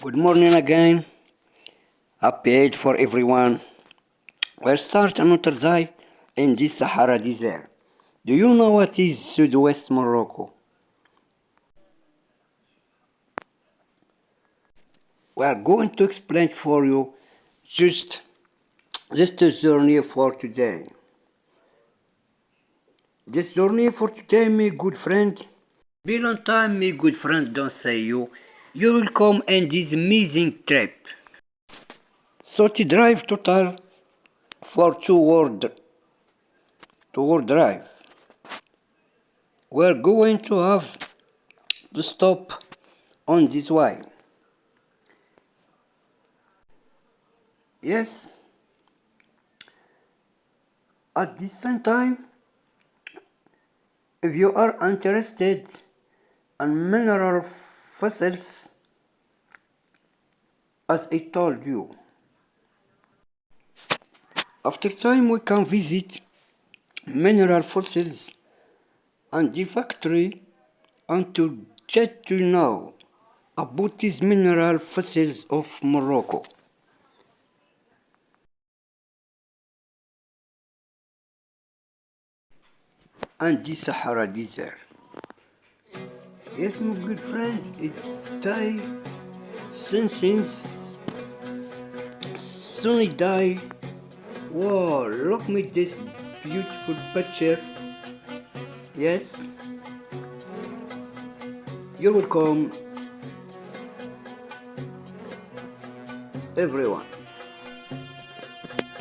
Good morning again. Happy Eid for everyone. We'll start another day in this Sahara desert. Do you know what is Southwest Morocco? We are going to explain for you just this journey for today. This journey for today, my good friend. Be long time, my good friend, don't say you. You will come in this amazing trip. So to drive total for two-word drive. We're going to have to stop on this way. Yes. At the same time, if you are interested in mineral fossils, as I told you, after time we can visit mineral fossils and the factory and to get to know about these mineral fossils of Morocco. And the Sahara Desert. Yes, my good friend, it's day since sunny day. Whoa, look me this beautiful picture. Yes, you're welcome, everyone.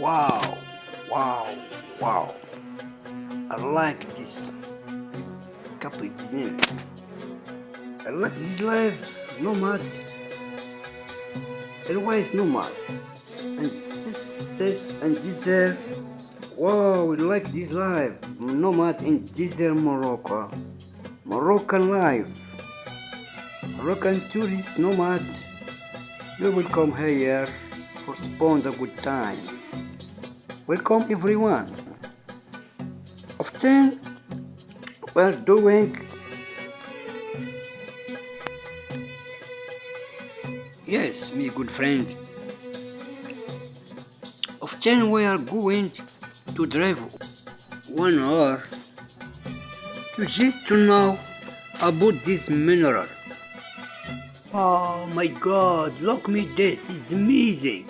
Wow, wow, wow. I like this cappuccino. I like this life, nomad. Always nomad. And sunset and desert. Wow, I like this life. Nomad in desert Morocco. Moroccan life. Moroccan tourist nomad. You will come here for spend a good time. Welcome everyone. Often we're doing yes, my good friend. Often we are going to drive 1 hour to get to know about this mineral. Oh my god, look me this, it's amazing.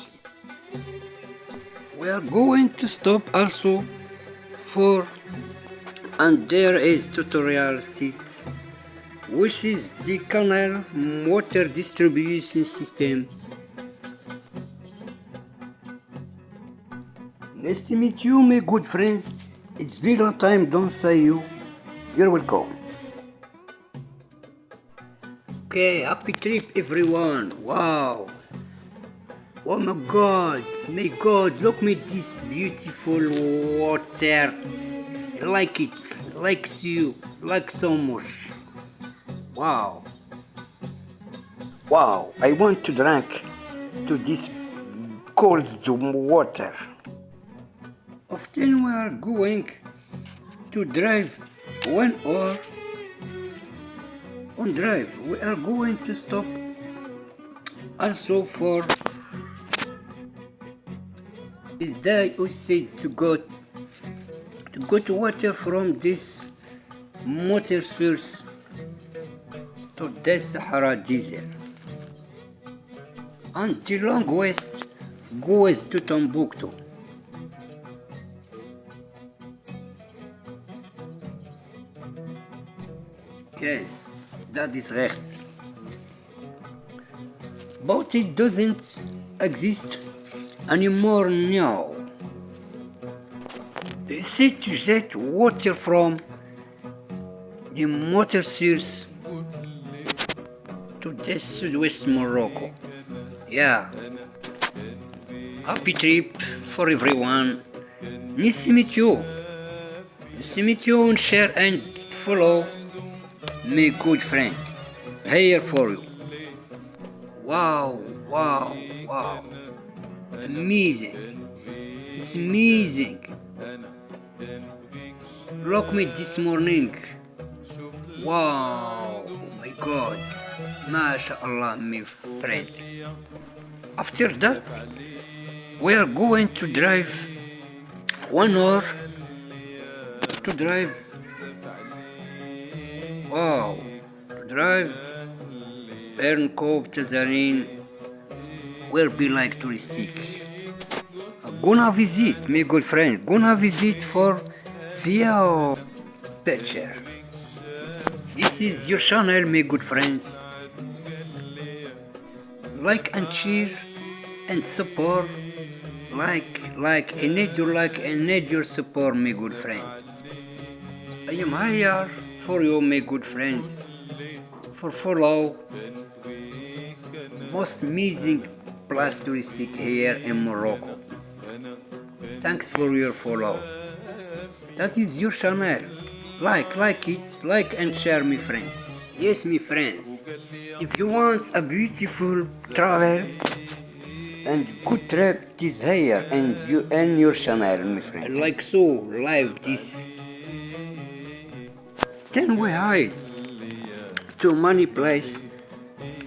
We are going to stop also for and there is tutorial seat which is the canal water distribution system. Nice to meet you, my good friend. It's been a long time, don't say you. You're welcome. Okay, happy trip everyone. Wow. Oh my god, look me this beautiful water. I like it, likes you, like so much. Wow. Wow, I want to drink to this cold water. Often we are going to drive 1 hour on drive. We are going to stop also for this day we said to go to water from this motor source to the Sahara Desert. And the long west goes to Timbuktu. Yes, that is right. But it doesn't exist anymore now. They say to get water from the motor source to the southwest Morocco. Yeah. Happy trip for everyone. Nice to meet you. Nice to meet you and share and follow my good friend. Here for you. Wow, wow, wow. Amazing. It's amazing. Look me this morning. Wow, oh my god. ما شاء الله my friend. After that we are going to drive 1 hour to drive. Wow, to drive Bernkov Tazarin will be like touristic. Gonna visit, my good friend. Gonna visit for via picture. This is your channel, my good friend. Like and share and support. Like I need your support, my good friend. I am here for you, my good friend. For follow most amazing place touristic here in Morocco. Thanks for your follow. That is your channel. Like it, like and share, my friend. Yes, my friend. If you want a beautiful travel and good trip, it is here and your channel, my friend. Like so, live this. Then we hide to many place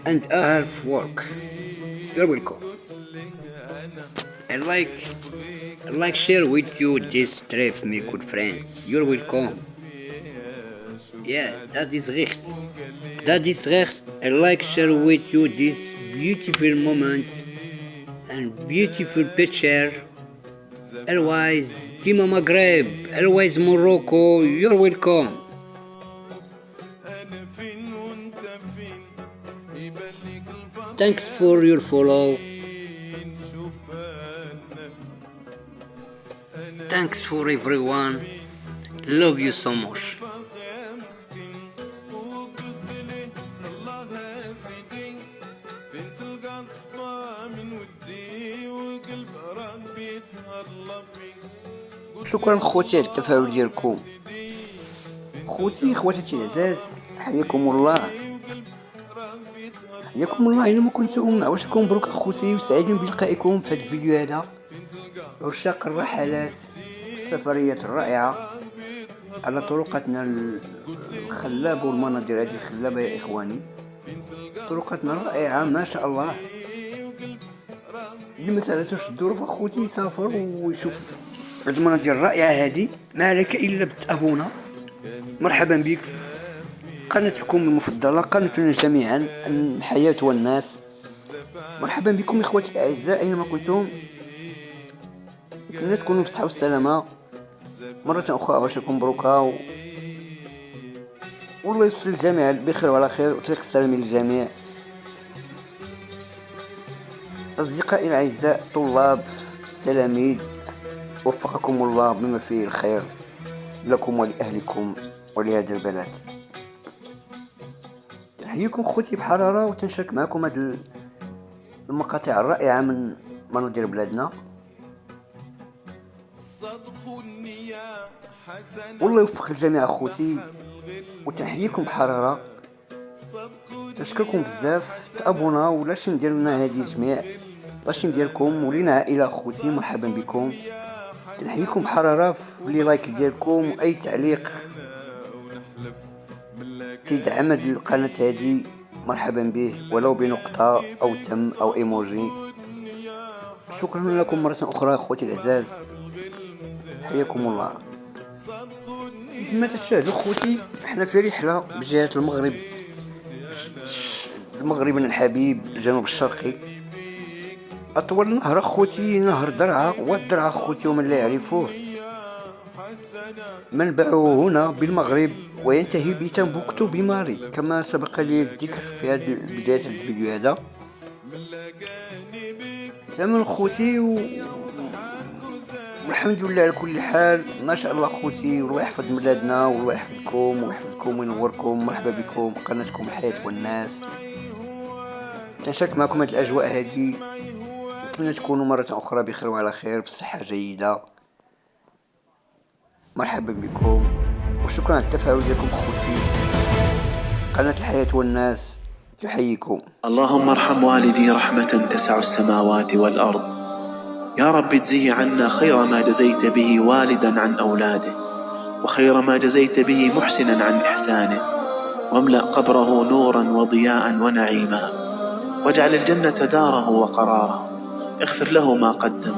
and I have work. You're welcome. I like share with you this trip, my good friends. You're welcome. Yes, that is recht. That is recht. I like share with you this beautiful moment and beautiful picture. Always Tima Maghreb, always Morocco. You're welcome. Thanks for your follow. Thanks for everyone. Love you so much. شكرا خوتي على التفاعل ديالكم. خواتاتي العزاز، حياكم الله. حياكم الله. الا ما كنتم عواشكم مبروك اخوتي وسعيدين بلقائكم في هذا الفيديو هذا. عشاق الرحلات والسفريات الرائعة على طرقتنا الخلابة والمناظر هذه الخلابة يا إخواني. طرقتنا رائعة ما شاء الله. اللي ما سالتوش الظروف أخوتي يسافر ويشوف المناظر الرائعة هذه. ما عليك إلا بتابونا. مرحبا بك في قناتكم المفضلة، قناتنا جميعا الحياة والناس. مرحبا بكم إخوتي الأعزاء أينما كنتم. نتمنى تكونوا بالصحة والسلامة. مرة أخرى عواشكم مبروكة والله يوصل الجميع بخير وعلى خير وطريق السلام للجميع. أصدقائي الأعزاء، طلاب، تلاميذ، وفقكم الله بما فيه الخير لكم ولأهلكم ولهذا البلد. تحييكم خوتي بحرارة وتنشارك معكم هذه المقاطع الرائعة من مناظر بلادنا. والله يوفق الجميع اخوتي وتنحييكم بحرارة. تشكركم بزاف. تابونا ولاش ندير لنا هذه جميع لاش نديركم ولينا عائلة اخوتي. مرحبا بكم. تنحييكم بحرارة في لي لايك ديالكم واي تعليق تدعم هذه القناة هذه مرحبا به ولو بنقطة او تم او ايموجي. شكرا لكم مرة اخرى اخوتي العزاز، حياكم الله. كما تشاهدوا خوتي احنا في رحلة بجهة المغرب، المغربنا الحبيب الجنوب الشرقي. اطول نهر اخوتي نهر درعا، والدرعا اخوتي ومن لا يعرفوه منبعه هنا بالمغرب وينتهي بتنبوكتو بمالي كما سبق لي الذكر في هذه بداية الفيديو هذا. زمن خوتي والحمد لله على كل حال ما شاء الله خوتي. والله يحفظ بلادنا والله يحفظكم ويحفظكم وينوركم. مرحبا بكم قناتكم الحياة والناس. تنشارك معكم هذه الاجواء هذه. نتمنى تكونوا مرة اخرى بخير وعلى خير بصحة جيدة. مرحبا بكم وشكرا على التفاعل ديالكم خوتي. قناة الحياة والناس تحييكم. اللهم ارحم والدي رحمة تسع السماوات والأرض. يا رب اجزه عنا خير ما جزيت به والدا عن أولاده، وخير ما جزيت به محسنا عن إحسانه، واملأ قبره نورا وضياء ونعيما، واجعل الجنة داره وقراره. اغفر له ما قدم